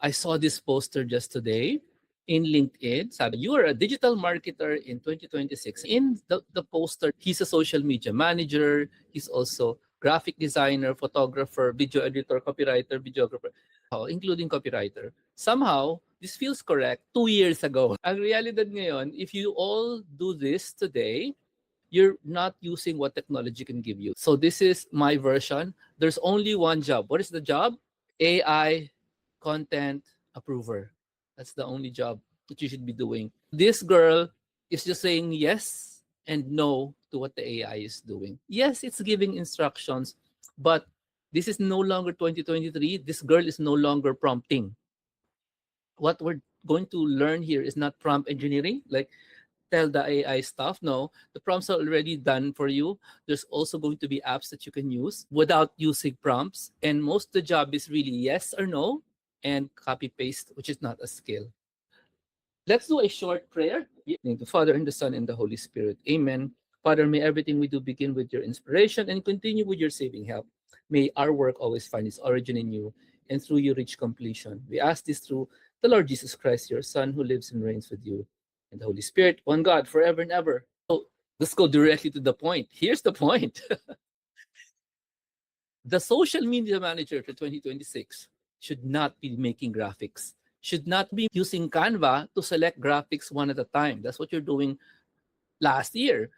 I saw this poster just today in LinkedIn. Sabi, you are a digital marketer in 2026. In the poster, he's a social media manager. He's also graphic designer, photographer, video editor, copywriter, videographer, including copywriter. Somehow, this feels correct 2 years ago. Ang realidad ngayon, if you all do this today, you're not using what technology can give you. So this is my version. There's only one job. What is the job? AI content approver. That's the only job that you should be doing. This girl is just saying yes and no to what the AI is doing. Yes, it's giving instructions, but this is no longer 2023. This girl is no longer prompting. What we're going to learn here is not prompt engineering, like tell the AI stuff. No, the prompts are already done for you. There's also going to be apps that you can use without using prompts. And most of the job is really yes or no and copy paste, which is not a skill. Let's do a short prayer. In the name of the Father, and the Son, and the Holy Spirit. Amen. Father, may everything we do begin with your inspiration and continue with your saving help. May our work always find its origin in you and through you reach completion. We ask this through the Lord Jesus Christ, your Son, who lives and reigns with you and the Holy Spirit, one God, forever and ever. So let's go directly to the point. Here's the point. The social media manager for 2026 should not be making graphics, should not be using Canva to select graphics one at a time. That's what you're doing last year.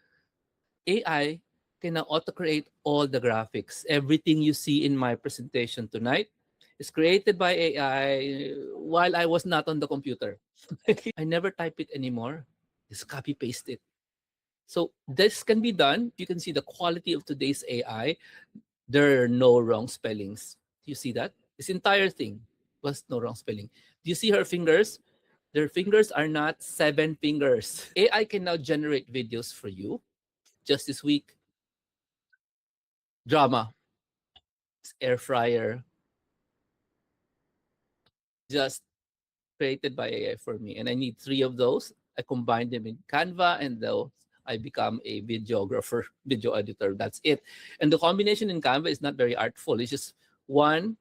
AI can now auto-create all the graphics. Everything you see in my presentation tonight is created by AI while I was not on the computer. I never type it anymore. Just copy-paste it. So this can be done. You can see the quality of today's AI. There are no wrong spellings. Do you see that? This entire thing was no wrong spelling. Do you see her fingers? Their fingers are not 7 fingers. AI can now generate videos for you. Just this week, drama, air fryer, just created by AI for me. And I need 3 of those. I combine them in Canva, and those I become a videographer, video editor. That's it. And the combination in Canva is not very artful. It's just one,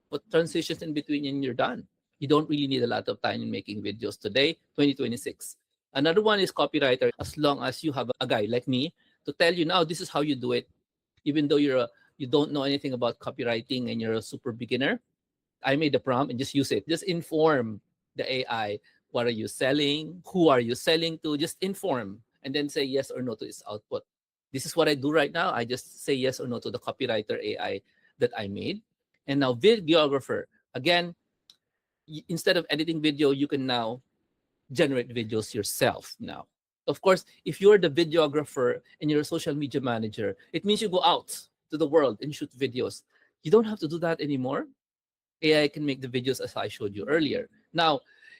put transitions in between, and you're done. You don't really need a lot of time in making videos today, 2026. Another one is copywriter. As long as you have a guy like me to tell you now, this is how you do it, even though you don't know anything about copywriting and you're a super beginner, I made the prompt and just use it. Just inform the AI. What are you selling? Who are you selling to? Just inform and then say yes or no to its output. This is what I do right now. I just say yes or no to the copywriter AI that I made. And now videographer. Again, instead of editing video, you can now generate videos yourself now. Of course, if you're the videographer and you're a social media manager, it means you go out to the world and shoot videos. You don't have to do that anymore. AI can make the videos as I showed you earlier. Now,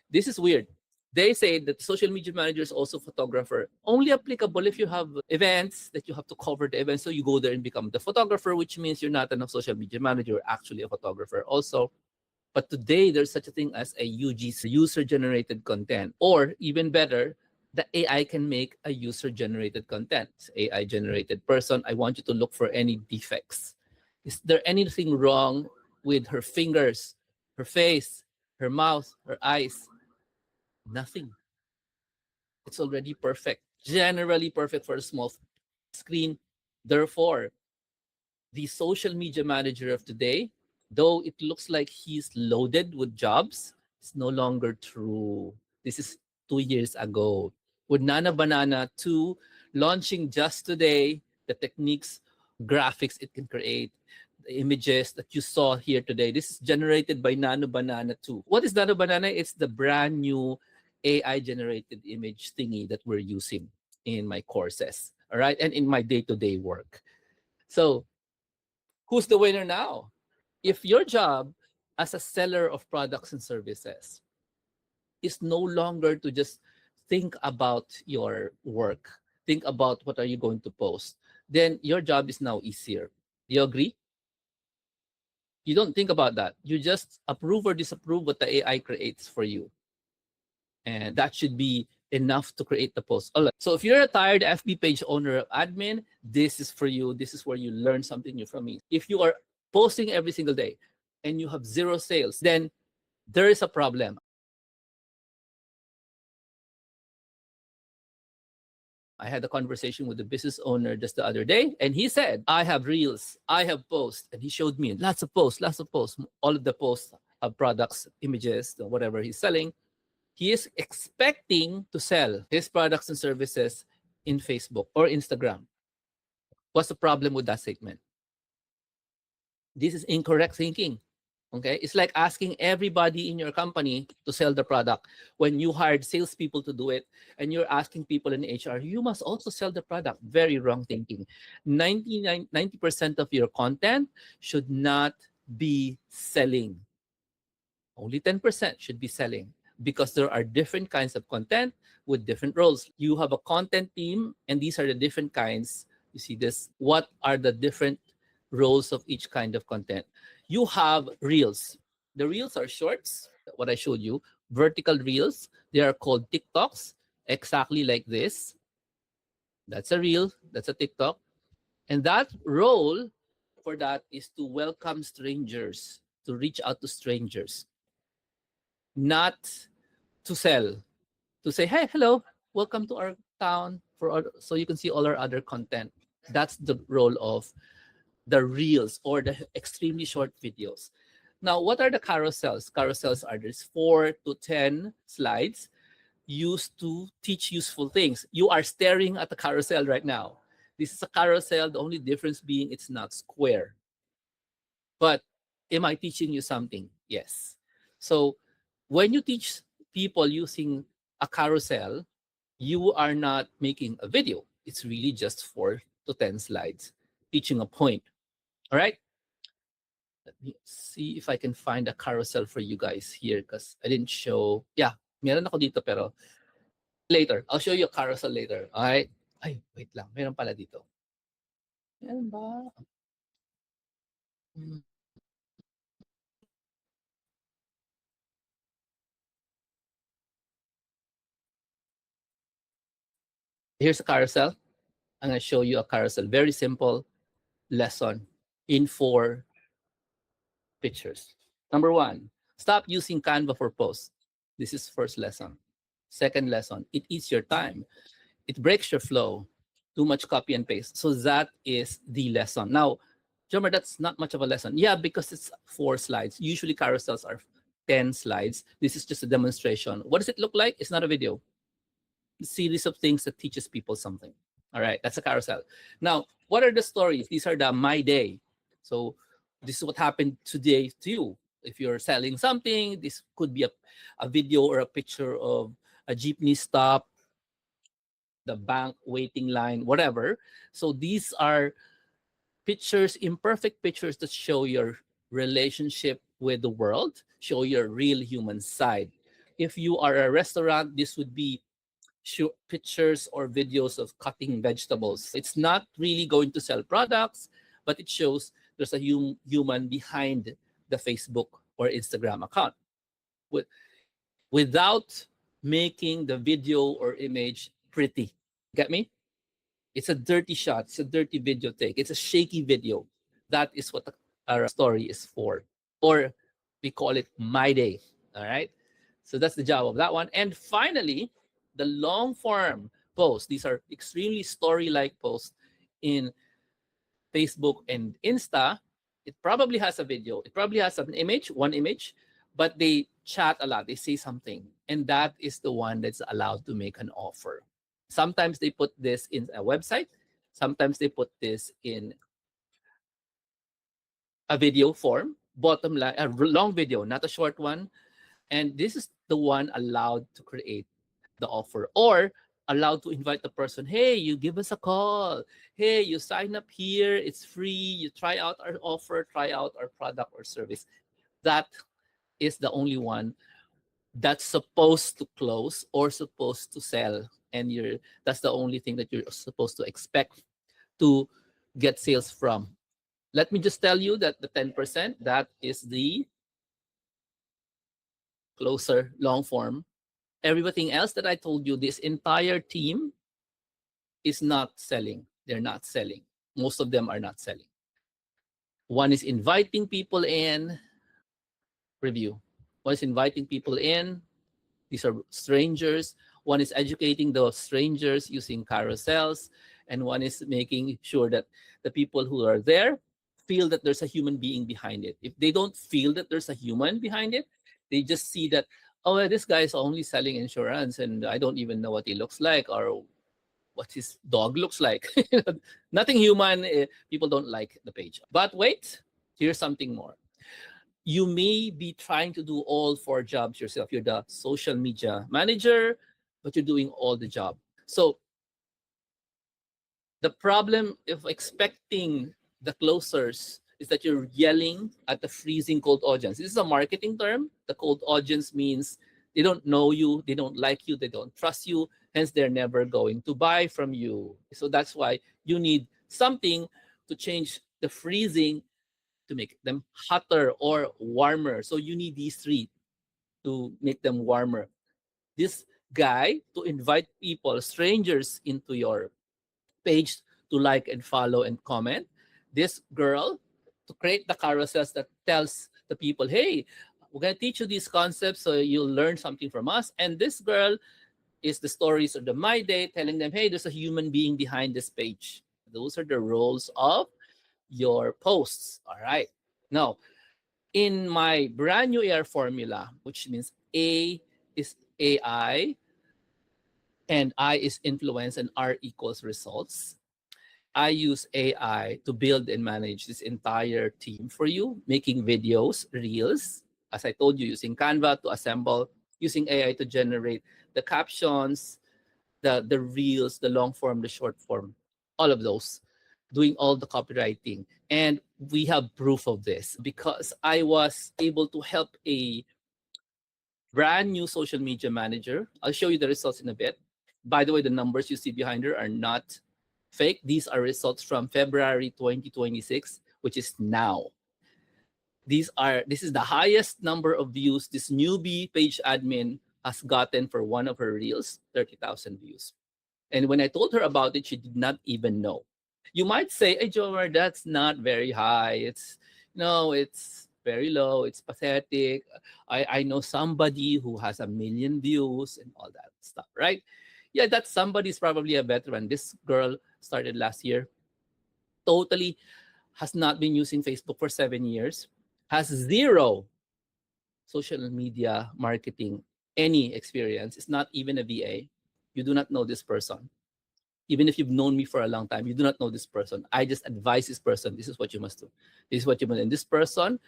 this is weird. They say that social media manager is also photographer. Only applicable if you have events that you have to cover the event. So you go there and become the photographer, which means you're not a social media manager, you're actually a photographer also. But today, there's such a thing as a UGC, user-generated content. Or even better, the AI can make a user-generated content. AI-generated person, I want you to look for any defects. Is there anything wrong with her fingers, her face, her mouth, her eyes? Nothing. It's already perfect. Generally perfect for a small screen. Therefore, the social media manager of today, though it looks like he's loaded with jobs, it's no longer true. This is 2 years ago. With Nana Banana 2 launching just today, the techniques, graphics it can create, the images that you saw here today, this is generated by Nano Banana 2. What is Nano Banana? It's the brand new AI generated image thingy that we're using in my courses, all right, and in my day-to-day work. So who's the winner now? If your job as a seller of products and services is no longer to just think about your work, think about what are you going to post, then your job is now easier. Do you agree? You don't think about that. You just approve or disapprove what the AI creates for you. And that should be enough to create the post. All right. So if you're a tired FB page owner or admin, this is for you. This is where you learn something new from me. If you are posting every single day and you have 0 sales, then There is a problem. I had a conversation with the business owner just the other day, and he said, I have reels, I have posts. And he showed me lots of posts. All of the posts have products, images, whatever he's selling. He is expecting to sell his products and services in Facebook or Instagram. What's the problem with that statement? This is incorrect thinking. Okay, it's like asking everybody in your company to sell the product. When you hired salespeople to do it, and you're asking people in HR, you must also sell the product. Very wrong thinking. 90% of your content should not be selling. Only 10% should be selling, because there are different kinds of content with different roles. You have a content team, and these are the different kinds. You see this? What are the different roles of each kind of content? You have reels. The reels are shorts, what I showed you, vertical reels. They are called TikToks, exactly like this. That's a reel, that's a TikTok. And that role for that is to welcome strangers, to reach out to strangers, not to sell, to say, hey, hello, welcome to our town, so you can see all our other content. That's the role of the reels or the extremely short videos. Now, what are the carousels? Carousels are these 4 to 10 slides used to teach useful things. You are staring at the carousel right now. This is a carousel, the only difference being it's not square. But am I teaching you something? Yes. So when you teach people using a carousel, you are not making a video. It's really just 4 to 10 slides teaching a point. All right. Let me see if I can find a carousel for you guys here, because I didn't show. Yeah, meron ako dito pero later. I'll show you a carousel later. All right. Ay, wait lang. Meron pala dito. Meron ba? Hmm. Here's a carousel. I'm going to show you a carousel. Very simple lesson in 4 pictures. Number 1, stop using Canva for posts. This is first lesson. Second lesson, it eats your time. It breaks your flow. Too much copy and paste. So that is the lesson. Now, Jomer, that's not much of a lesson. Yeah, because it's 4 slides. Usually carousels are 10 slides. This is just a demonstration. What does it look like? It's not a video. A series of things that teaches people something. All right, that's a carousel. Now, what are the stories? These are the my day. So this is what happened today to you. If you're selling something, this could be a video or a picture of a jeepney stop, the bank waiting line, whatever. So these are pictures, imperfect pictures that show your relationship with the world, show your real human side. If you are a restaurant, this would be pictures or videos of cutting vegetables. It's not really going to sell products, but it shows there's a human behind the Facebook or Instagram account. Without making the video or image pretty. Get me? It's a dirty shot. It's a dirty video take. It's a shaky video. That is what our story is for. Or we call it My Day. All right. So that's the job of that one. And finally, the long form posts. These are extremely story like posts in Facebook and Insta. It probably has a video. It probably has an image, one image, but they chat a lot. They say something. And that is the one that's allowed to make an offer. Sometimes they put this in a website. Sometimes they put this in a video form, bottom line, a long video, not a short one. And this is the one allowed to create the offer, or allowed to invite the person. Hey, you give us a call. Hey, you sign up here. It's free. You try out our offer, try out our product or service. That is the only one that's supposed to close or supposed to sell. And that's the only thing that you're supposed to expect to get sales from. Let me just tell you that the 10%, that is the closer long form. Everything else that I told you, this entire team is not selling. They're not selling. Most of them are not selling. One is inviting people in, review. One is inviting people in. These are strangers. One is educating those strangers using carousels, and one is making sure that the people who are there feel that there's a human being behind it. If they don't feel that there's a human behind it, they just see that, oh, well, this guy is only selling insurance and I don't even know what he looks like or what his dog looks like. Nothing human. People don't like the page. But wait, here's something more. You may be trying to do all four jobs yourself. You're the social media manager, but you're doing all the job. So the problem of expecting the closers is that you're yelling at the freezing cold audience. This is a marketing term. The cold audience means they don't know you, they don't like you, they don't trust you, hence they're never going to buy from you. So that's why you need something to change the freezing to make them hotter or warmer. So you need these three to make them warmer. This guy to invite people, strangers into your page to like and follow and comment. This girl to create the carousels that tells the people, hey, we're going to teach you these concepts so you'll learn something from us. And this girl is the stories of the My Day telling them, hey, there's a human being behind this page. Those are the roles of your posts. All right. Now, in my brand new AR formula, which means A is AI and I is influence and R equals results, I use AI to build and manage this entire team for you, making videos, reels, as I told you, using Canva to assemble, using AI to generate the captions, the reels, the long form, the short form, all of those, doing all the copywriting. And we have proof of this because I was able to help a brand new social media manager. I'll show you the results in a bit. By the way, the numbers you see behind her are not fake. These are results from February 2026, which is now. This is the highest number of views this newbie page admin has gotten for one of her reels, 30,000 views. And when I told her about it, she did not even know. You might say, hey, Jomar, that's not very high. It's very low. It's pathetic. I know somebody who has 1 million views and all that stuff, right? Yeah, that somebody's probably a veteran. This girl started last year, totally has not been using Facebook for 7 years, has zero social media marketing, any experience, is not even a VA. You do not know this person. Even if you've known me for a long time, you do not know this person. I just advise this person, this is what you must do. This is what you must do. And this person,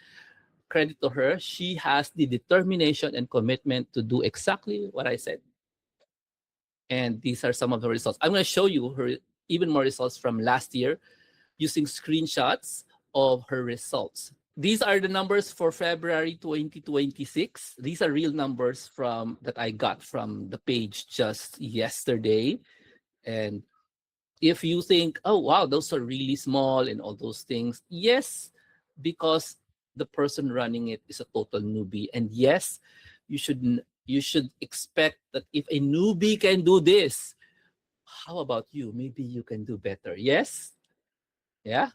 credit to her, she has the determination and commitment to do exactly what I said. And these are some of the results. I'm going to show you her even more results from last year using screenshots of her results. These are the numbers for February 2026. These are real numbers from that I got from the page just yesterday. And if you think, oh wow, those are really small and all those things, yes, because the person running it is a total newbie. And yes, you should expect that if a newbie can do this, how about you? Maybe you can do better. Yes? Yeah.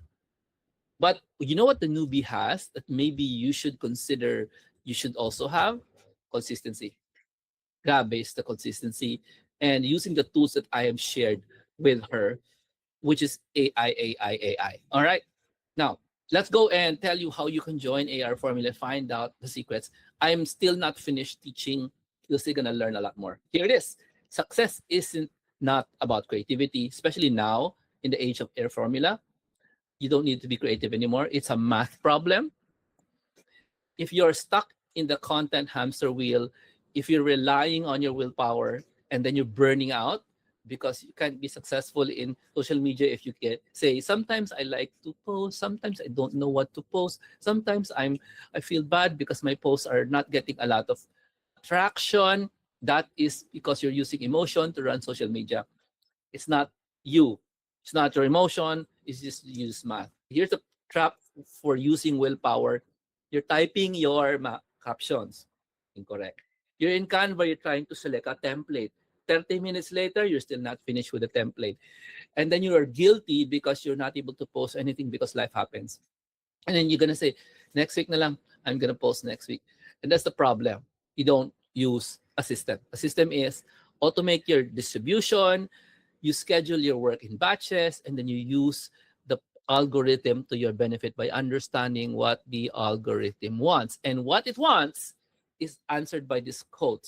But you know what the newbie has that maybe you should consider you should also have? Consistency. Grabe is the consistency. And using the tools that I have shared with her, which is AI. All right. Now, let's go and tell you how you can join AR Formula, find out the secrets. I'm still not finished teaching. You're still going to learn a lot more. Here it is. Success isn't not about creativity, especially now in the age of AR Formula. You don't need to be creative anymore. It's a math problem. If you're stuck in the content hamster wheel, if you're relying on your willpower and then you're burning out because you can't be successful in social media if you get say sometimes I like to post, sometimes I don't know what to post, sometimes I feel bad because my posts are not getting a lot of traction. That is because you're using emotion to run social media. It's not you. It's not your emotion. It's just you use math. Here's the trap for using willpower. You're typing your captions. Incorrect. You're in Canva, you're trying to select a template. 30 minutes later, you're still not finished with the template. And then you are guilty because you're not able to post anything because life happens. And then you're going to say, next week na lang, I'm going to post next week. And that's the problem. You don't use a system. A system is automate your distribution, you schedule your work in batches, and then you use the algorithm to your benefit by understanding what the algorithm wants. And what it wants is answered by this quote.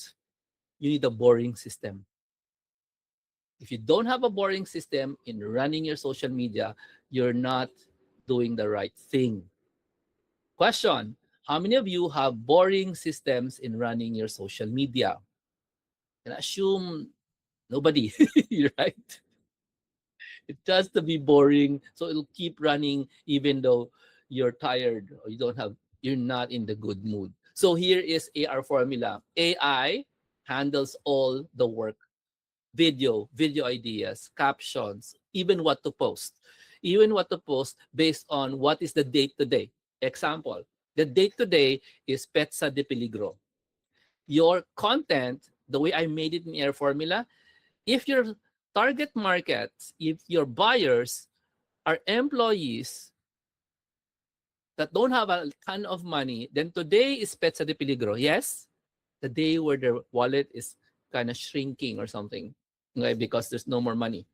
You need a boring system. If you don't have a boring system in running your social media, you're not doing the right thing. Question: how many of you have boring systems in running your social media? And assume nobody, right? It has to be boring, so it'll keep running even though you're tired or you're not in the good mood. So here is AR formula. AI handles all the work: video ideas, captions, even what to post. Even what to post based on what is the date today. Example, the date today is Petsa de Peligro. Your content, the way I made it in Air Formula, if your target market, if your buyers are employees that don't have a ton of money, then today is Petsa de Peligro. Yes, the day where their wallet is kind of shrinking or something, okay, because there's no more money.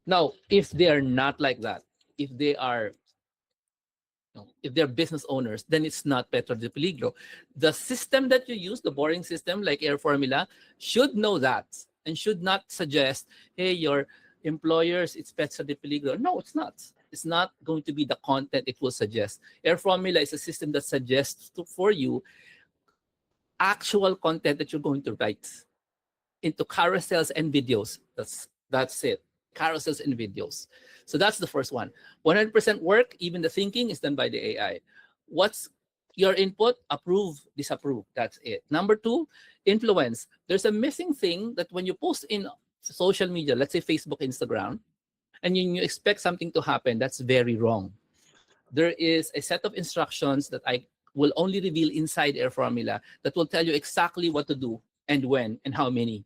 Now, if they are not like that, if they are, if they're business owners, then it's not Petro de Peligro. The system that you use, the boring system like Air Formula, should know that and should not suggest, hey, your employers, it's Petro de Peligro. No, it's not. It's not going to be the content it will suggest. Air Formula is a system that suggests for you actual content that you're going to write into carousels and videos. That's it. Carousels and videos. So that's the first one. 100% work, even the thinking is done by the AI. What's your input? Approve, disapprove. That's it. Number two, influence. There's a missing thing that when you post in social media, let's say Facebook, Instagram, and you expect something to happen, that's very wrong. There is a set of instructions that I will only reveal inside Air Formula that will tell you exactly what to do and when and how many.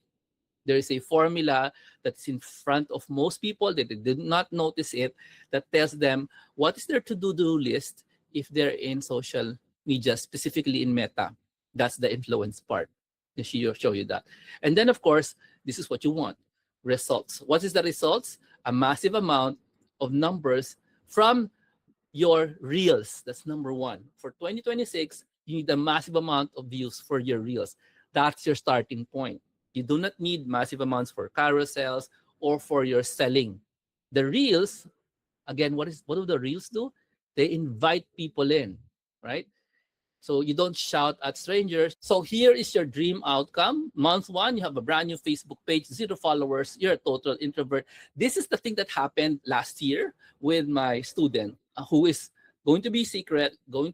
There is a formula that's in front of most people that they did not notice it, that tells them what is their to-do list if they're in social media, specifically in Meta. That's the influence part. She'll show you that. And then, of course, this is what you want: results. What is the results? A massive amount of numbers from your reels. That's number one. For 2026, you need a massive amount of views for your reels. That's your starting point. You do not need massive amounts for carousels or for your selling. The reels, again, what do the reels do? They invite people in, right? So you don't shout at strangers. So here is your dream outcome. Month one, you have a brand new Facebook page, 0 followers. You're a total introvert. This is the thing that happened last year with my student who is going to be secret, will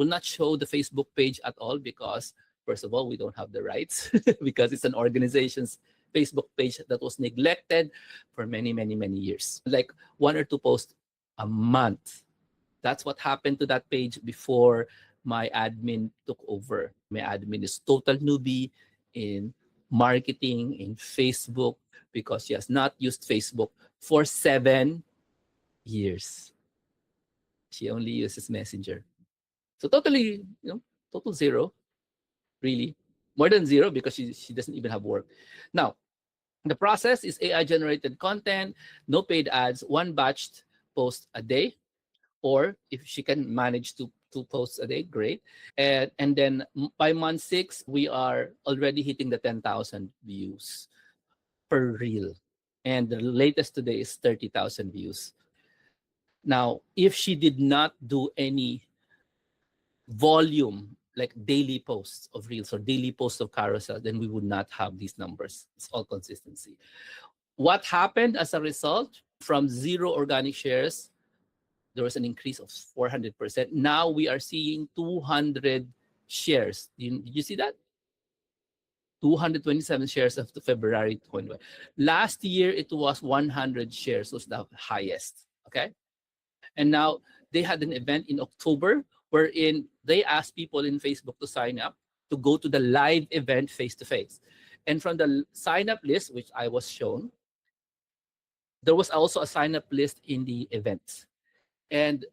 not show the Facebook page at all because, first of all, we don't have the rights because it's an organization's Facebook page that was neglected for many, many, many years. Like 1 or 2 posts a month. That's what happened to that page before my admin took over. My admin is total newbie in marketing, in Facebook, because she has not used Facebook for 7 years. She only uses Messenger. So totally, total zero, really. More than zero because she doesn't even have work. Now, the process is AI generated content, no paid ads, one batched post a day, or if she can manage to 2 posts a day, great. And then by month 6, we are already hitting the 10,000 views per reel. And the latest today is 30,000 views. Now, if she did not do any volume, like daily posts of reels or daily posts of carousel, then we would not have these numbers. It's all consistency. What happened as a result? From 0 organic shares, there was an increase of 400%. Now we are seeing 200 shares. Did you see that? 227 shares of the February 21. Last year, it was 100 shares, was the highest. Okay. And now they had an event in October wherein they asked people in Facebook to sign up to go to the live event face to face. And from the sign up list, which I was shown, there was also a sign up list in the event. And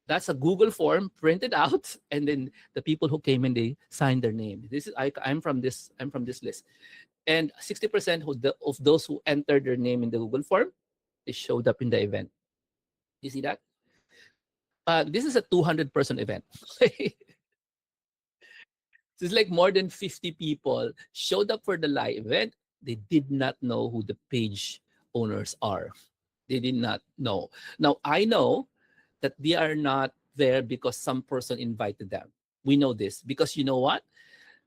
That's a Google form printed out, and then the people who came in, they signed their name. This is I'm from this. I'm from this list, and 60% of those who entered their name in the Google form, they showed up in the event. You see that? This is a 200-person event. So it's like more than 50 people showed up for the live event. They did not know who the page owners are. They did not know. Now, I know that they are not there because some person invited them. We know this because you know what?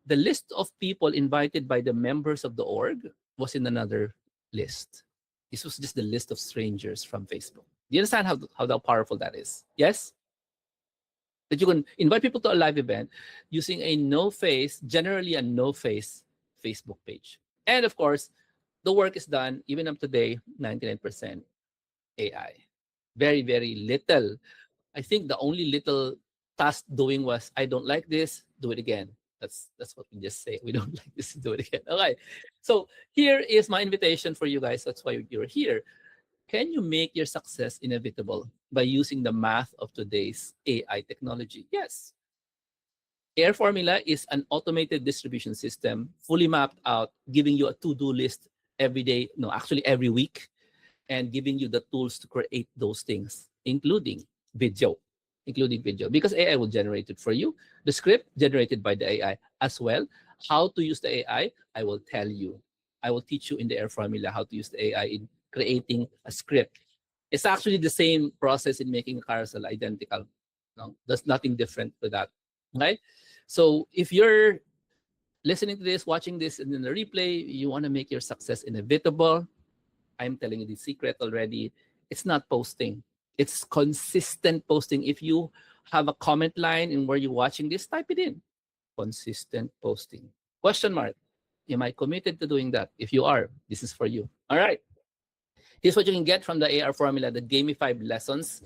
The list of people invited by the members of the org was in another list. This was just the list of strangers from Facebook. Do you understand how powerful that is? Yes? That you can invite people to a live event using a no face, generally a no face Facebook page. And of course, the work is done even up today, 99% AI. Very, very little. I think the only little task doing was, I don't like this, do it again. That's what we just say. We don't like this, do it again. Okay. So here is my invitation for you guys. That's why you're here. Can you make your success inevitable by using the math of today's AI technology? Yes. Air Formula is an automated distribution system, fully mapped out, giving you a to-do list every day, no, actually every week, and giving you the tools to create those things, video, including video, because AI will generate it for you. The script generated by the AI as well. How to use the AI, I will tell you. I will teach you in the Air Formula how to use the AI in creating a script. It's actually the same process in making a carousel, identical. No, there's nothing different to that. Right? So if you're listening to this, watching this, and in the replay, you want to make your success inevitable, I'm telling you the secret already. It's not posting. It's consistent posting. If you have a comment line in where you're watching this, type it in. Consistent posting. Question mark. Am I committed to doing that? If you are, this is for you. All right. Here's what you can get from the AR formula, the gamified lessons.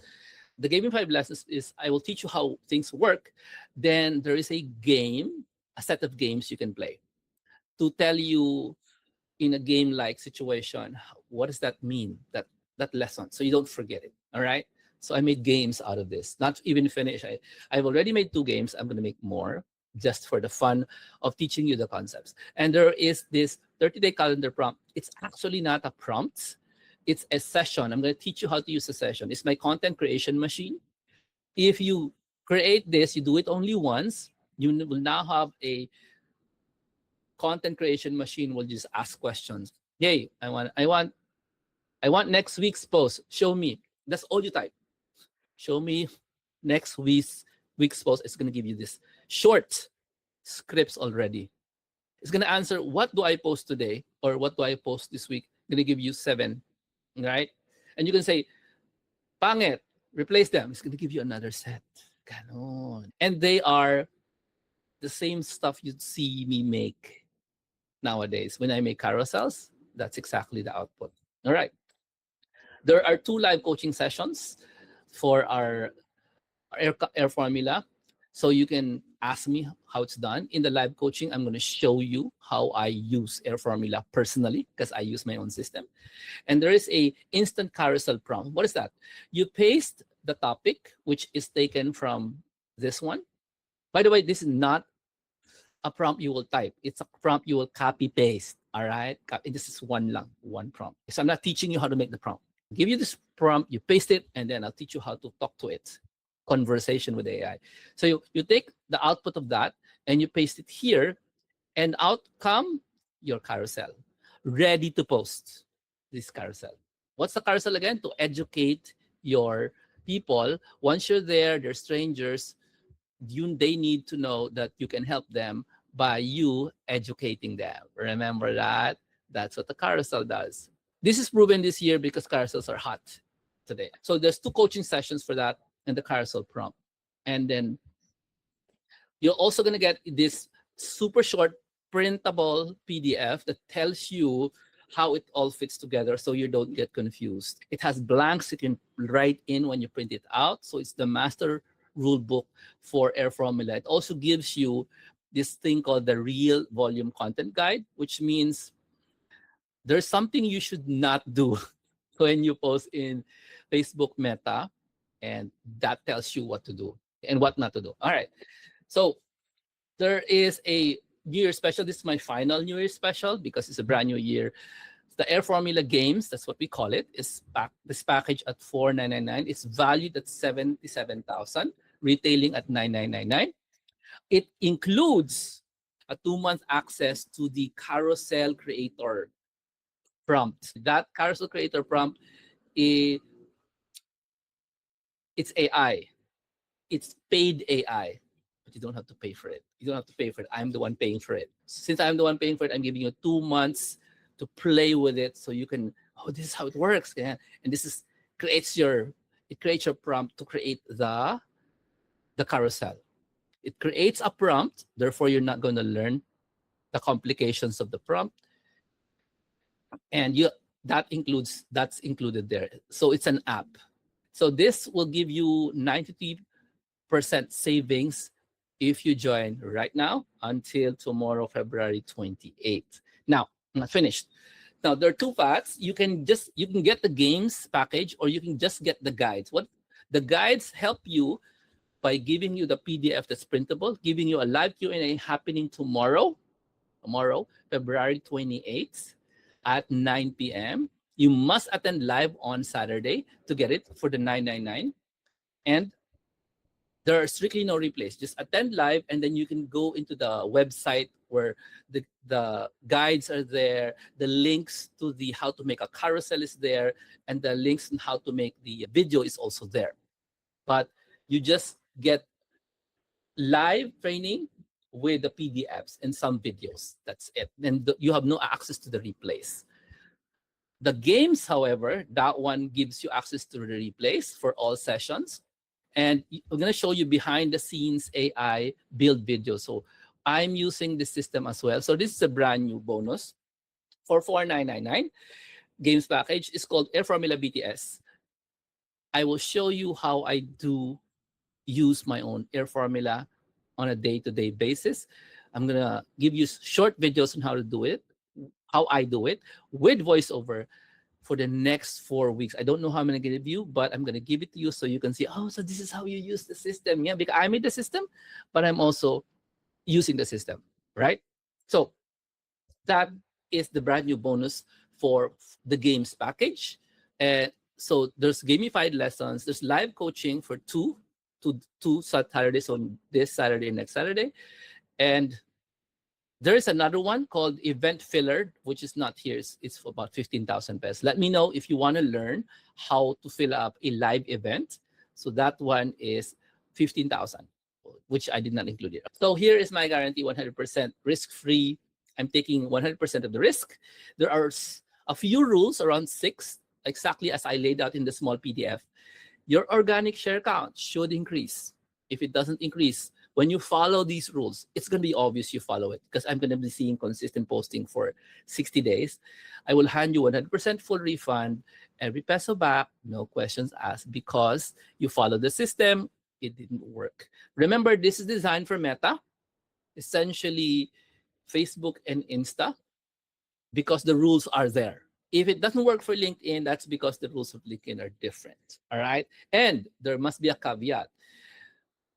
The gamified lessons is I will teach you how things work. Then there is a game, a set of games you can play to tell you in a game like situation, what does that mean, that lesson, so you don't forget it. All right, so I made games out of this, not even finish. I've already made 2 games. I'm going to make more just for the fun of teaching you the concepts. And there is this 30-day calendar prompt. It's actually not a prompt, it's a session. I'm going to teach you how to use a session. It's my content creation machine. If you create this, you do it only once, you will now have a content creation machine. Will just ask questions. Hey, I want next week's post. Show me. That's all you type. Show me next week's post. It's gonna give you this short scripts already. It's gonna answer what do I post today or what do I post this week. Gonna give you 7, right? And you can say pangit, replace them. It's gonna give you another set. Ganon. And they are the same stuff you'd see me make nowadays. When I make carousels, that's exactly the output. All right. There are 2 live coaching sessions for our air formula. So you can ask me how it's done. In the live coaching, I'm going to show you how I use air formula personally because I use my own system. And there is a instant carousel prompt. What is that? You paste the topic, which is taken from this one. By the way, this is not a prompt you will type. It's a prompt you will copy paste. All right. This is one prompt. So I'm not teaching you how to make the prompt. I'll give you this prompt, you paste it, and then I'll teach you how to talk to it. Conversation with AI. So you take the output of that and you paste it here, and out come your carousel. Ready to post this carousel. What's the carousel again? To educate your people. Once you're there, they're strangers. They need to know that you can help them by you educating them. Remember that? That's what the carousel does. This is proven this year because carousels are hot today. So there's 2 coaching sessions for that and the carousel prompt. And then you're also going to get this super short printable PDF that tells you how it all fits together so you don't get confused. It has blanks you can write in when you print it out. So it's the master rule book for Air Formula. It also gives you this thing called the real volume content guide, which means there's something you should not do when you post in Facebook Meta. and that tells you what to do and what not to do. All right. So there is a New Year special. This is my final New Year special because it's a brand new year. The Air Formula Games, that's what we call it, is this package at 4,999. It's valued at 77,000, retailing at 9,999. It includes a 2-month access to the carousel creator prompt. That carousel creator prompt, i- it's AI. It's paid AI, but you don't have to pay for it. You don't have to pay for it. I'm the one paying for it. Since I'm the one paying for it, I'm giving you 2 months to play with it, so you can. Oh, this is how it works. Yeah, and this is creates your it creates your prompt to create the carousel. It creates a prompt. Therefore, you're not going to learn the complications of the prompt, and that's included there. So it's an app. So this will give you 93% savings if you join right now until tomorrow, February 28th. Now, I'm not finished. Now there are two paths. You can get the games package, or you can just get the guides. What the guides help you by giving you the PDF that's printable, giving you a live Q&A happening tomorrow, February 28th at 9 p.m. You must attend live on Saturday to get it for the 999. And there are strictly no replays. Just attend live, and then you can go into the website where the guides are there, the links to the how to make a carousel is there, and the links on how to make the video is also there. But you just get live training with the PDFs and some videos. That's it. And you have no access to the replays. The games, however, that one gives you access to the replays for all sessions. And I'm going to show you behind the scenes AI build video. So I'm using this system as well. So this is a brand new bonus for 4,999 games package. It's called Air Formula BTS. I will show you how I do use my own Air Formula on a day-to-day basis. I'm going to give you short videos on how to do it, how I do it with voiceover for the next 4 weeks. I don't know how I'm going to give you, but I'm going to give it to you so you can see, oh, so this is how you use the system. Yeah, because I made the system, but I'm also using the system, right? So that is the brand new bonus for the games package. And so there's gamified lessons. There's live coaching for two Saturdays, on this Saturday and next Saturday. And there is another one called Event Filler, which is not here. It's for about 15,000 pesos. Let me know if you want to learn how to fill up a live event. So that one is 15,000, which I did not include here. So here is my guarantee, 100% risk-free. I'm taking 100% of the risk. There are a few rules, around 6, exactly as I laid out in the small PDF. Your organic share count should increase. If it doesn't increase, when you follow these rules, it's going to be obvious you follow it, because I'm going to be seeing consistent posting for 60 days. I will hand you 100% full refund, every peso back, no questions asked, because you follow the system. It didn't work. Remember, this is designed for Meta, essentially Facebook and Insta, because the rules are there. If it doesn't work for LinkedIn, that's because the rules of LinkedIn are different. All right. And there must be a caveat.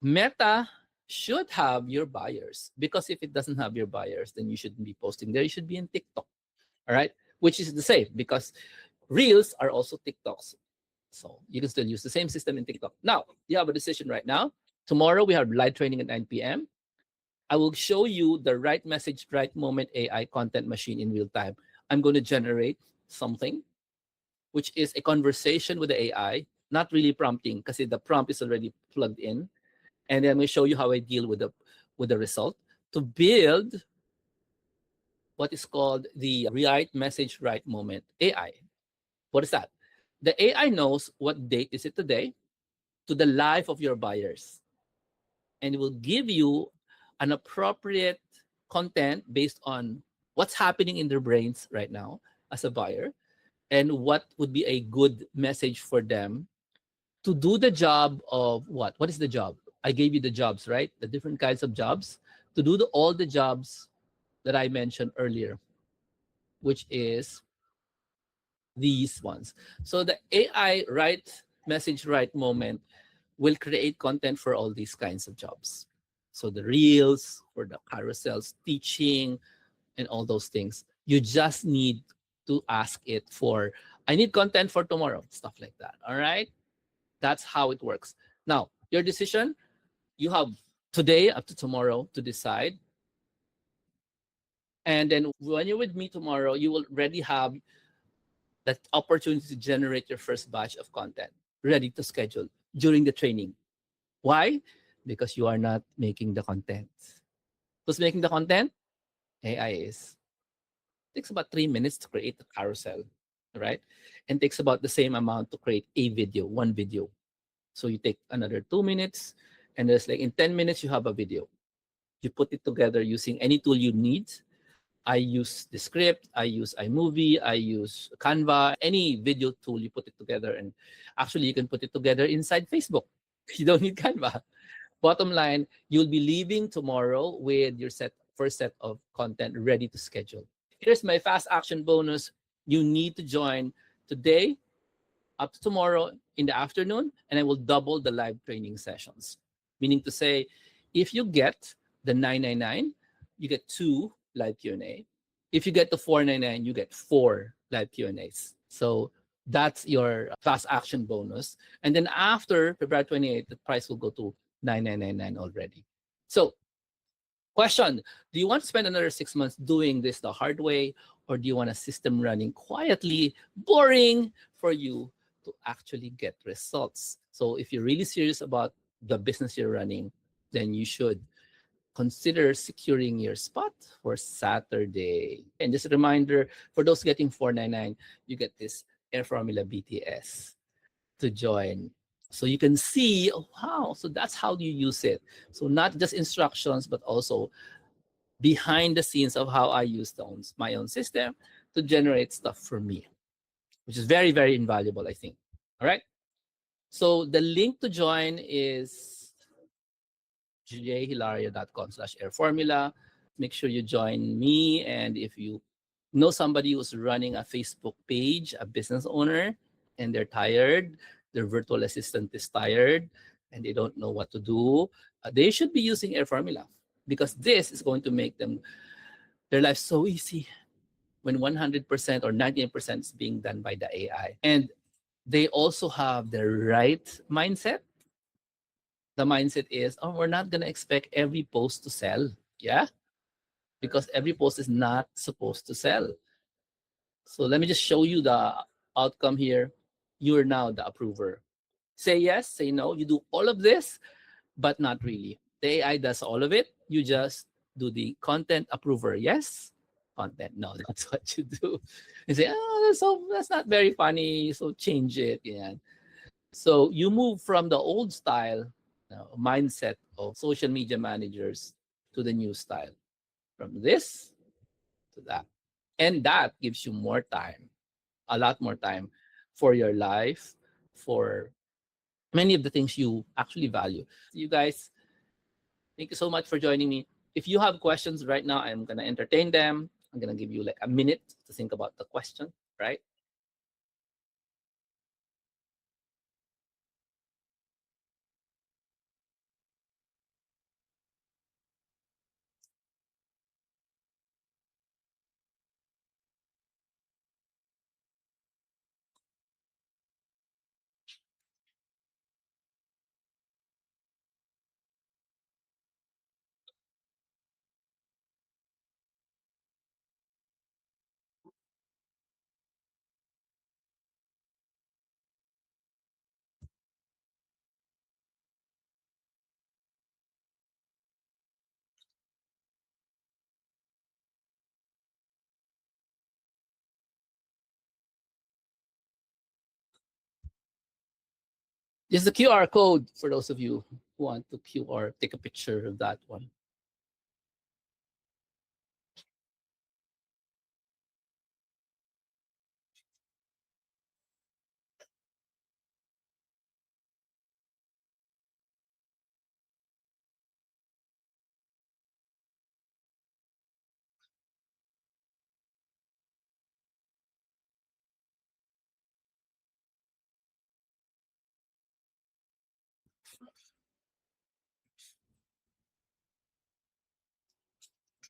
Meta should have your buyers, because if it doesn't have your buyers, then you shouldn't be posting there. You should be in TikTok. All right. Which is the same, because Reels are also TikToks. So you can still use the same system in TikTok. Now, you have a decision right now. Tomorrow, we have live training at 9 p.m. I will show you the right message, right moment AI content machine in real time. I'm going to generate something, which is a conversation with the AI, not really prompting, because the prompt is already plugged in. And then I'm going to show you how I deal with the result to build what is called the right message, right moment AI. What is that? The AI knows what date is it today to the life of your buyers, and it will give you an appropriate content based on what's happening in their brains right now as a buyer, and what would be a good message for them to do the job of what? What is the job? I gave you the jobs, right? The different kinds of jobs to do all the jobs that I mentioned earlier, which is these ones. So the AI right message right moment will create content for all these kinds of jobs. So the reels, for the carousels, teaching, and all those things. You just need to ask it for, I need content for tomorrow, stuff like that. All right. That's how it works. Now, your decision, you have today up to tomorrow to decide. And then when you're with me tomorrow, you will already have that opportunity to generate your first batch of content ready to schedule during the training. Why? Because you are not making the content. Who's making the content? AI is. It takes about 3 minutes to create a carousel, right? And takes about the same amount to create a video, one video. So you take another 2 minutes, and there's like in 10 minutes, you have a video. You put it together using any tool you need. I use the script, I use iMovie, I use Canva, any video tool, you put it together. And actually, you can put it together inside Facebook. You don't need Canva. Bottom line, you'll be leaving tomorrow with your first set of content ready to schedule. Here's my fast action bonus. You need to join today up to tomorrow in the afternoon, and I will double the live training sessions. Meaning to say, if you get the 999, you get 2 live Q&A. If you get the 499, you get 4 live Q&As. So that's your fast action bonus. And then after February 28th, the price will go to 9999 already. So question, do you want to spend another 6 months doing this the hard way, or do you want a system running quietly, boring for you to actually get results? So if you're really serious about the business you're running, then you should consider securing your spot for Saturday. And just a reminder, for those getting 499, you get this Air Formula BTS to join. So you can see, oh, wow, so that's how you use it. So not just instructions, but also behind the scenes of how I use my own system to generate stuff for me, which is very, very invaluable, I think. All right. So the link to join is jhilario.com/airformula. Make sure you join me. And if you know somebody who's running a Facebook page, a business owner, and they're tired, their virtual assistant is tired, and they don't know what to do, they should be using Air Formula, because this is going to make their life so easy when 100% or 98% is being done by the AI. And they also have the right mindset. The mindset is, oh, we're not going to expect every post to sell. Yeah. Because every post is not supposed to sell. So let me just show you the outcome here. You're now the approver. Say yes, say no. You do all of this, but not really. The AI does all of it. You just do the content approver. Yes, content. No, that's what you do. You say, oh, that's not very funny. So change it. Yeah. So you move from the old style mindset of social media managers to the new style, from this to that. And that gives you more time, a lot more time for your life, for many of the things you actually value. You guys, thank you so much for joining me. If you have questions right now, I'm going to entertain them. I'm going to give you like a minute to think about the question, right? This is the QR code for those of you who want to QR, take a picture of that one.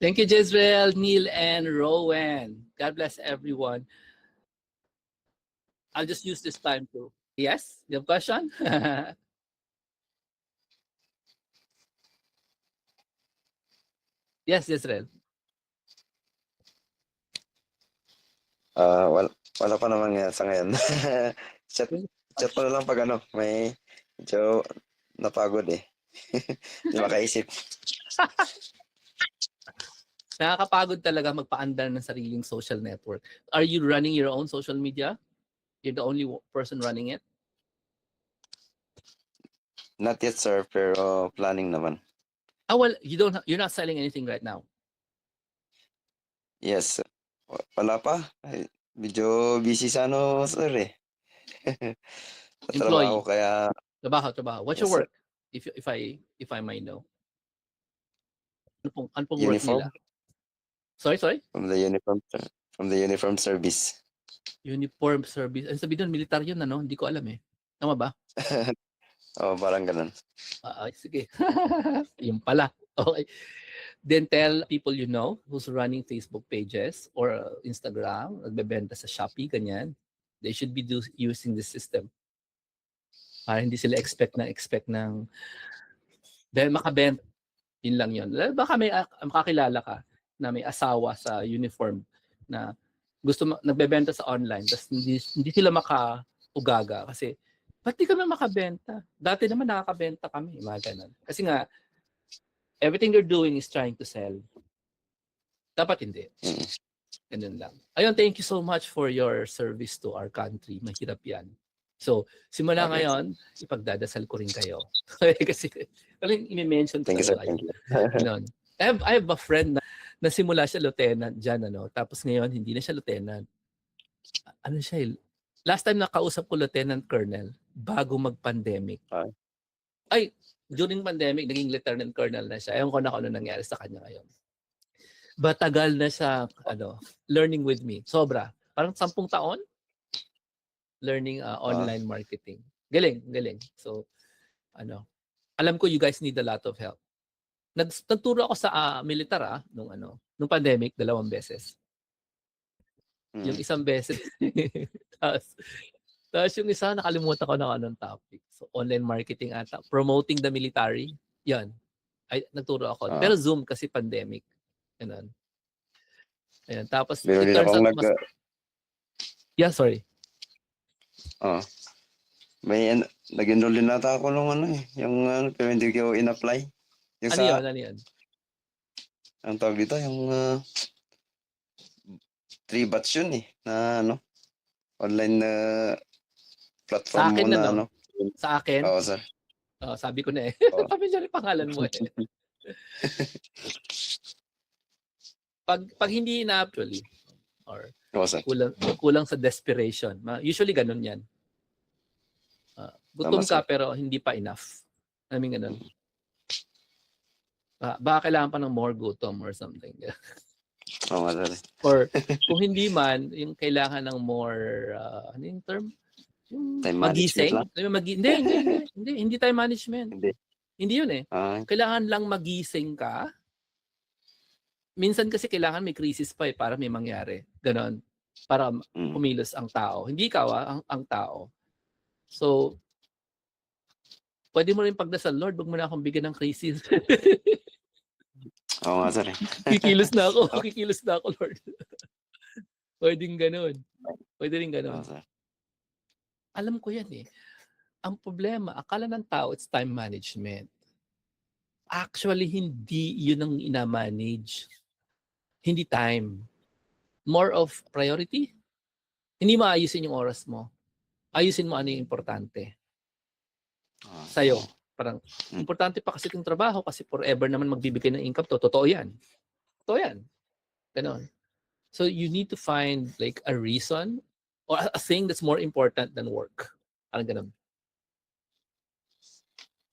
Thank you, Jezreel, Neil, and Rowan. God bless everyone. I'll just use this time to. Yes, you have a question? Yes, Jezreel. Wala pa naman nga sa ngayon. chat, chat pa na lang pag ano, may medyo napagod eh. Hindi makaisip. Nakakapagod talaga magpaandar ng sariling social network. Are you running your own social media? You're the only person running it? Not yet sir, pero planning naman. Well, you're not selling anything right now. Yes. Wala pa. Ay, medyo busy sa ano sir eh. Sa trabaho Employee. kaya Trabaho. What's your yes sir. work? If I might know. Ano pong work Uniform nila? Sorry? from the uniform service. Uniform service. Ang sabi doon, militar yun, ano? Hindi ko alam eh. Tama ba? Parang ganun. Sige. Yung pala. Okay. Then tell people you know who's running Facebook pages or Instagram, nagbebenta sa Shopee, ganyan. They should be using the system. Para hindi sila expect ng dahil makabenta. Yun lang yun. Baka may makakilala ka na may asawa sa uniform na nagbebenta sa online tapos hindi sila makaugaga kasi ba't di kami makabenta? Dati naman nakakabenta kami, mga ganun. Kasi nga, everything they're doing is trying to sell. Dapat hindi. Ganun lang. Ayun, thank you so much for your service to our country. Mahirap yan. So, simula ngayon, ipagdadasal ko rin kayo. Kasi, i-mention ko Thank you sir, kayo. thank you. Ganun. I have a friend na simula siya lieutenant dyan, ano? Tapos ngayon, hindi na siya lieutenant. Ano siya, last time nakausap ko lieutenant colonel, bago mag-pandemic. During pandemic, naging lieutenant colonel na siya. Ewan ko na kung ano nangyari sa kanya ngayon. Batagal na siya, learning with me. Sobra. Parang 10 taon learning online marketing. Galing. So, alam ko you guys need a lot of help. Nagturo ako sa militar nung pandemic 2 beses. Yung isang beses. Tapos yung isa, nakalimutan ko na anong topic. So, online marketing ata. Promoting the military. Yan. Nagturo ako. Pero Zoom kasi pandemic. Ganun. Ayan. Tapos, Pero it turns out mas... Yeah, sorry. May nag-enroll din nata ako nung yung pero hindi ko in-apply. Yung ano yun? Ang tawag dito, yung 3 batch yun eh, na online na platform sa akin mo na Sa akin? Oo, sir. Sabi ko na eh. Pamilyar yung pangalan mo eh. pag hindi na actually, or kulang sa desperation. Usually ganun yan. Gutom ka pero hindi pa enough. I mean ganun. Baka kailangan pa ng more gutom or something. Or kung hindi man, yung kailangan ng more, ano yung term? Yung time magising. Hindi time management. Hindi yun eh. Kailangan lang magising ka. Minsan kasi kailangan may crisis pa eh para may mangyari. Ganon. Para kumilos ang tao. Hindi ikaw ang tao. So, pwede mo rin pagdasal, Lord, wag mo na akong bigyan ng crisis. Oo nga, sir. Kikilos na ako, Lord. Pwedeng ganun. Pwede rin ganun. Alam ko yan eh. Ang problema, akala ng tao, it's time management. Actually, hindi yun ang ina-manage. Hindi time. More of priority. Hindi maayusin yung oras mo. Ayusin mo ano yung importante. Sa'yo. Parang, importante pa kasi itong trabaho kasi forever naman magbibigay ng income to. Totoo yan. Ganon. So, you need to find like a reason or a thing that's more important than work. Parang ganon.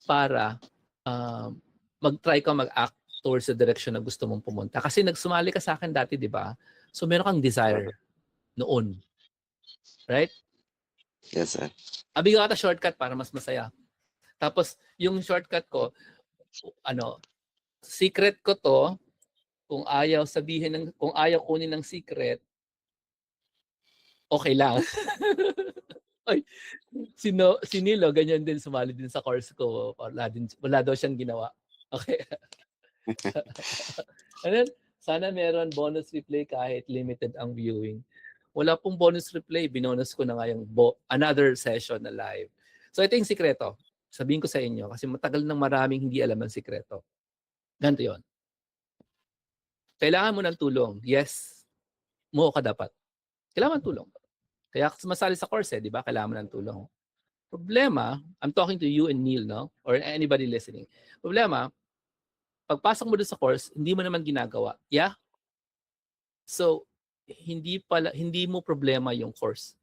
Para mag-try ka mag-act towards the direction na gusto mong pumunta. Kasi nagsumali ka sa akin dati, di ba? So, meron kang desire noon. Right? Yes, sir. Bigyan ka shortcut para mas masaya. Tapos, yung shortcut ko, secret ko to, Kung ayaw kung ayaw kunin ng secret, okay lang. Ay, si Nilo, ganyan din, sumali din sa course ko. Wala daw siyang ginawa. Okay. And then, sana meron bonus replay kahit limited ang viewing. Wala pong bonus replay. Binonus ko na nga yung another session na live. So ito yung sikreto. Sabihin ko sa inyo, kasi matagal nang maraming hindi alam ang sikreto. Ganito yun. Kailangan mo ng tulong. Yes, mo ka dapat. Kailangan ng tulong. Kaya sumasali sa course, di ba? Kailangan mo ng tulong. Problema, I'm talking to you and Neil, no? Or anybody listening. Problema, pagpasok mo doon sa course, hindi mo naman ginagawa. Yeah? So, hindi mo problema yung course.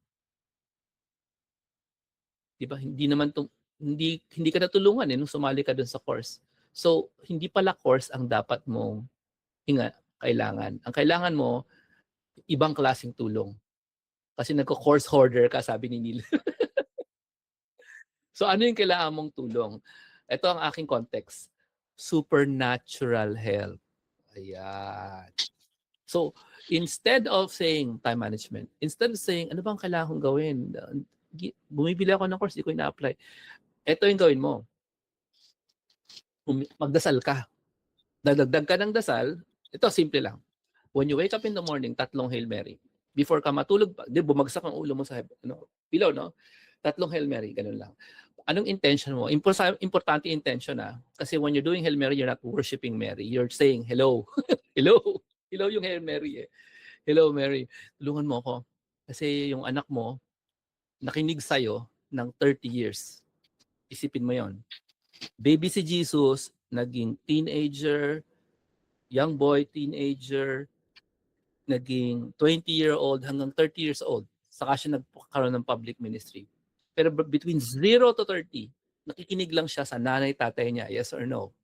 Di ba? Hindi ka natulungan nung sumali ka doon sa course. So, hindi pala course ang dapat mong kailangan. Ang kailangan mo, ibang klaseng tulong. Kasi nagko-course hoarder ka, sabi ni Neil. So ano yung kailangan mong tulong? Ito ang aking context. Supernatural help. Ayan. So instead of saying time management, instead of saying, ano bang kailangan kong gawin? Bumibili ako ng course, di ko ina-apply. Ito yung gawin mo. Magdasal ka. Dadagdag ka ng dasal. Ito, simple lang. When you wake up in the morning, 3 Hail Mary. Before ka matulog, bumagsak ang ulo mo sa pillow, no? 3 Hail Mary, ganun lang. Anong intention mo? Importante intention Kasi when you're doing Hail Mary, you're not worshiping Mary. You're saying, hello. Hello. Hello yung Hail Mary Hello Mary, tulungan mo ako. Kasi yung anak mo, nakinig sa'yo ng 30 years. Isipin mo yon. Baby si Jesus, naging teenager, young boy, teenager, naging 20-year-old hanggang 30 years old. Saka siya nagkaroon ng public ministry. Pero between 0 to 30, nakikinig lang siya sa nanay, tatay niya, yes or no?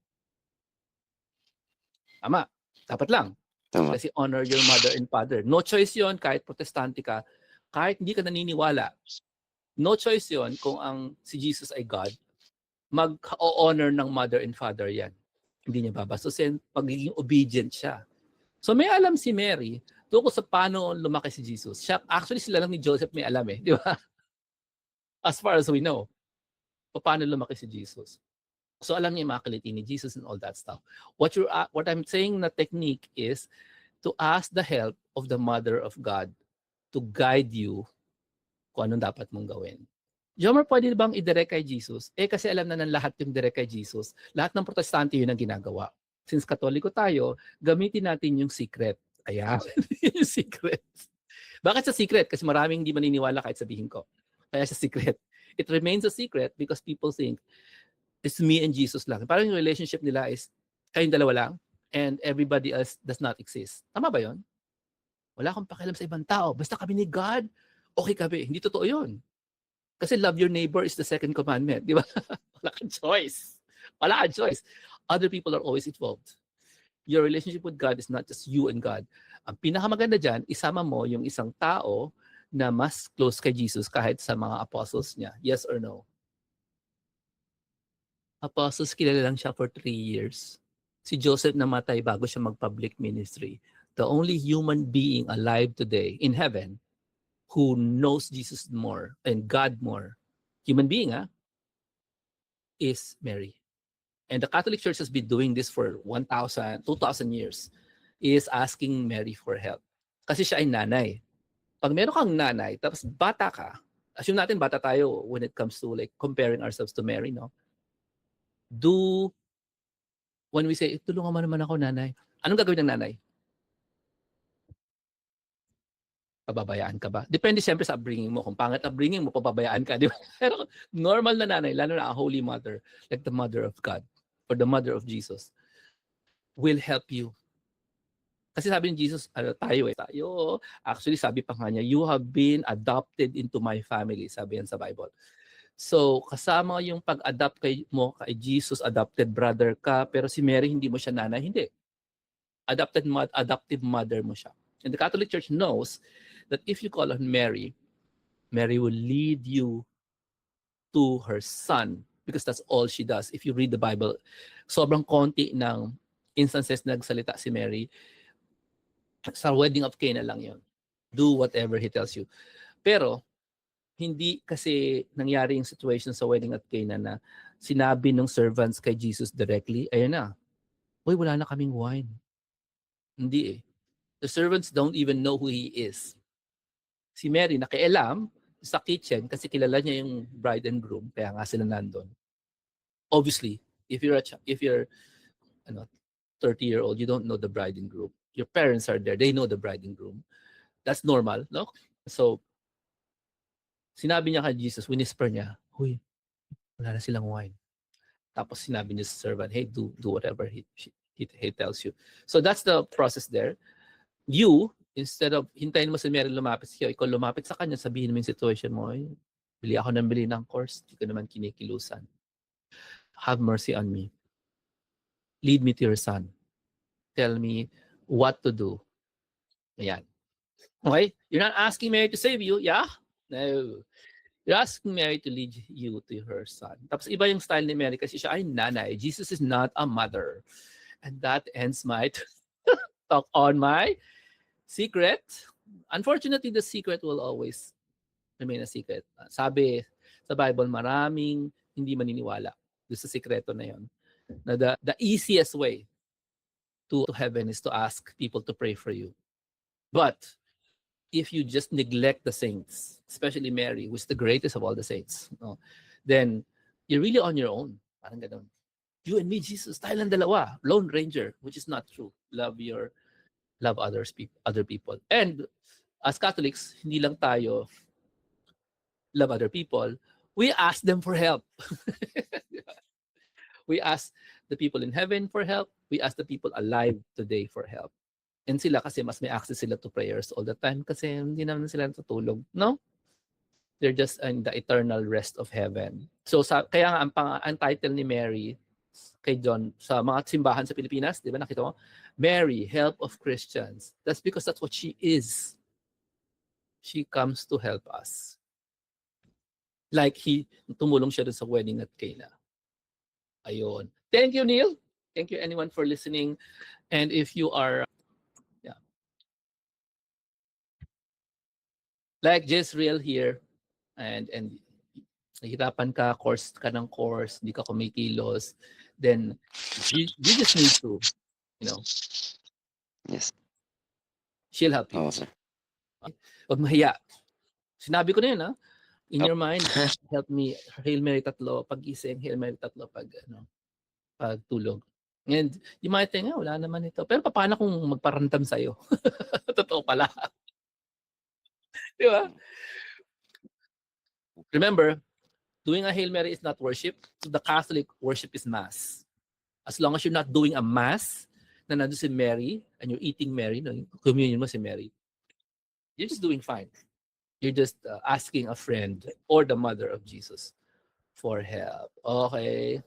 Tama. Dapat lang. Tama. Kasi honor your mother and father. No choice yon kahit protestante ka, kahit hindi ka naniniwala. No choice yon kung si Jesus ay God, mag-honor ng mother and father yan. Hindi niya babastusin, pagiging obedient siya. So may alam si Mary tungkol sa paano lumaki si Jesus. Actually, sila lang ni Joseph may alam di ba? As far as we know, paano lumaki si Jesus. So alam niya yung mga kiliti ni Jesus and all that stuff. What I'm saying na technique is to ask the help of the Mother of God to guide you kung anong dapat mong gawin. Jomar, pwede bang i-direct kay Jesus? Kasi alam na ng lahat yung direct kay Jesus. Lahat ng protestante yun ang ginagawa. Since Katoliko tayo, gamitin natin yung secret. Kaya, yung secret. Bakit sa secret? Kasi maraming hindi maniniwala kahit sabihin ko. Kaya sa secret. It remains a secret because people think it's me and Jesus lang. Parang yung relationship nila is kayong dalawa lang and everybody else does not exist. Tama ba yon? Wala akong pakialam sa ibang tao. Basta kami ni God, okay kami. Hindi totoo yun. Kasi love your neighbor is the second commandment. Di ba? Wala kang choice. Wala kang choice. Other people are always involved. Your relationship with God is not just you and God. Ang pinakamaganda dyan, isama mo yung isang tao na mas close kay Jesus kahit sa mga apostles niya. Yes or no? Apostles, kilala lang siya for 3 years. Si Joseph namatay bago siya mag-public ministry. The only human being alive today in heaven who knows Jesus more and God more, human being is Mary. And the Catholic Church has been doing this for 1,000, 2,000 years, is asking Mary for help. Kasi siya ay nanay. Pag meron kang nanay, tapos bata ka, assume natin bata tayo when it comes to like comparing ourselves to Mary, no? When we say, tulungan mo naman ako, nanay. Anong gagawin ng nanay? Pababayaan ka ba? Depende siyempre sa upbringing mo. Kung pangit upbringing mo, pababayaan ka, di ba? Pero normal na nanay, lalo na a holy mother, like the mother of God, or the mother of Jesus, will help you. Kasi sabi ni Jesus, tayo. Actually, sabi pa nga niya, you have been adopted into my family, sabi yan sa Bible. So, kasama yung pag-adopt mo kay Jesus, adopted brother ka, pero si Mary, hindi mo siya nanay, hindi. Adoptive mother mo siya. And the Catholic Church knows that if you call on Mary, Mary will lead you to her son because that's all she does. If you read the Bible, sobrang konti ng instances na nagsalita si Mary. Sa wedding of Cana lang yun. Do whatever he tells you. Pero, hindi kasi nangyari yung situation sa wedding at Cana na sinabi ng servants kay Jesus directly, ayun na, uy, wala na kaming wine. Hindi eh. The servants don't even know who he is. Si Mary, nakialam sa kitchen kasi kilala niya yung bride and groom, kaya nga sila nandun. Obviously, if you're 30-year-old, you don't know the bride and groom. Your parents are there, they know the bride and groom. That's normal, no? So, sinabi niya kay Jesus, whisper niya, huy, wala na silang wine. Tapos sinabi niya sa servant, hey, do whatever he tells you. So that's the process there. You, instead of hintayin mo si Mary lumapit sa'yo, ikaw lumapit sa kanya, sabihin mo yung situation mo, bili ako ng bili ng course, hindi ko naman kinikilusan. Have mercy on me. Lead me to your son. Tell me what to do. Ayan. Okay? You're not asking Mary to save you, yeah? No. You're asking Mary to lead you to her son. Tapos iba yung style ni Mary kasi siya ay nanay. Jesus is not a mother. And that ends my talk on my secret. Unfortunately, the secret will always remain a secret. Sabi sa Bible, maraming hindi maniniwala doon sa sikreto na yon. Na the easiest way to heaven is to ask people to pray for you. But if you just neglect the saints, especially Mary, who's the greatest of all the saints, then you're really on your own. Parang ganun. You and me, Jesus, tayo lang dalawa. Lone Ranger, which is not true. Love other people. And as Catholics, hindi lang tayo love other people. We ask them for help. We ask the people in heaven for help. We ask the people alive today for help. And sila kasi mas may access sila to prayers all the time kasi hindi naman sila natutulog. No? They're just in the eternal rest of heaven. So kaya nga ang title ni Mary kay John sa mga simbahan sa Pilipinas, di ba nakita mo? Mary, help of Christians. That's because that's what she is. She comes to help us. Like tumulong siya dun sa wedding at Cana. Ayun. Thank you, Neil. Thank you anyone for listening. And if you are like Jezreel here, and nahihirapan ka, course ka ng course, hindi ka kumikilos, then you just need to, Yes. she'll help you. Oo, sir. Huwag mahiya. Sinabi ko na yun, ha? In your mind, help me, Hail Mary 3, pag-gising, Hail Mary 3, pag tulog. And you might think, wala naman ito. Pero paano kung magparamdam sa'yo? Totoo pala. Di ba? Remember, doing a Hail Mary is not worship. So the Catholic worship is Mass. As long as you're not doing a Mass na nandun si Mary and you're eating Mary, communion mo si Mary, you're just doing fine. You're just asking a friend or the mother of Jesus for help. Okay.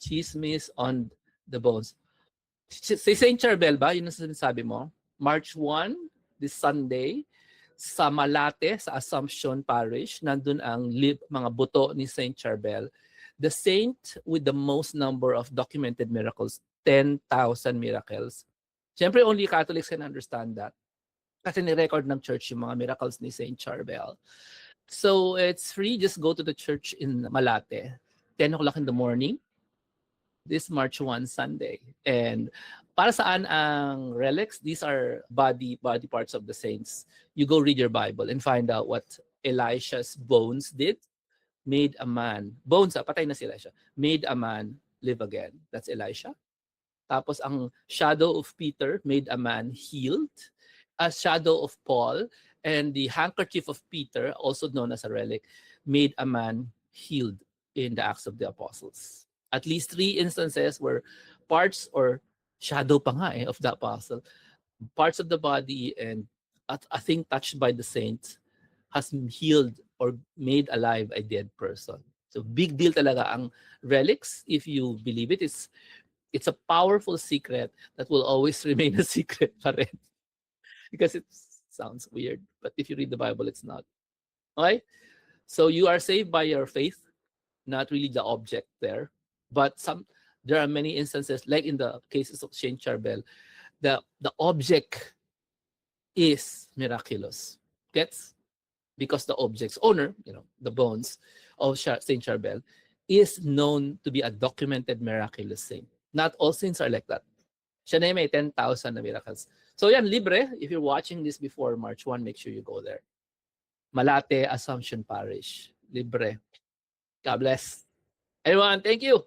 Chismis on the bones. Si St. Charbel ba? Yun ang sinasabi mo? March 1, this Sunday, sa Malate, sa Assumption Parish, nandun ang mga buto ni St. Charbel. The saint with the most number of documented miracles, 10,000 miracles. Siyempre, only Catholics can understand that. Kasi ni-record ng church yung mga miracles ni St. Charbel. So, it's free. Just go to the church in Malate. 10 o'clock in the morning. This March 1 Sunday. And para saan ang relics? These are body parts of the saints. You go read your Bible and find out what Elisha's bones did. Made a man. Bones, patay na si Elisha. Made a man live again. That's Elisha. Tapos ang shadow of Peter made a man healed. A shadow of Paul and the handkerchief of Peter, also known as a relic, made a man healed in the Acts of the Apostles. At least 3 instances where parts or shadow pa nga of the apostle, parts of the body and a thing touched by the saint has healed or made alive a dead person. So big deal talaga ang relics. If you believe it, it's a powerful secret that will always remain a secret pa rin. Because it sounds weird, but if you read the Bible, it's not. Okay? So you are saved by your faith, not really the object there. But there are many instances, like in the cases of Saint Charbel, the object is miraculous. Gets? Because the object's owner, the bones of Saint Charbel, is known to be a documented miraculous saint. Not all saints are like that. Siya na yung may 10,000 na miracles. So yan, libre. If you're watching this before March 1, make sure you go there. Malate Assumption Parish. Libre. God bless. Everyone, thank you.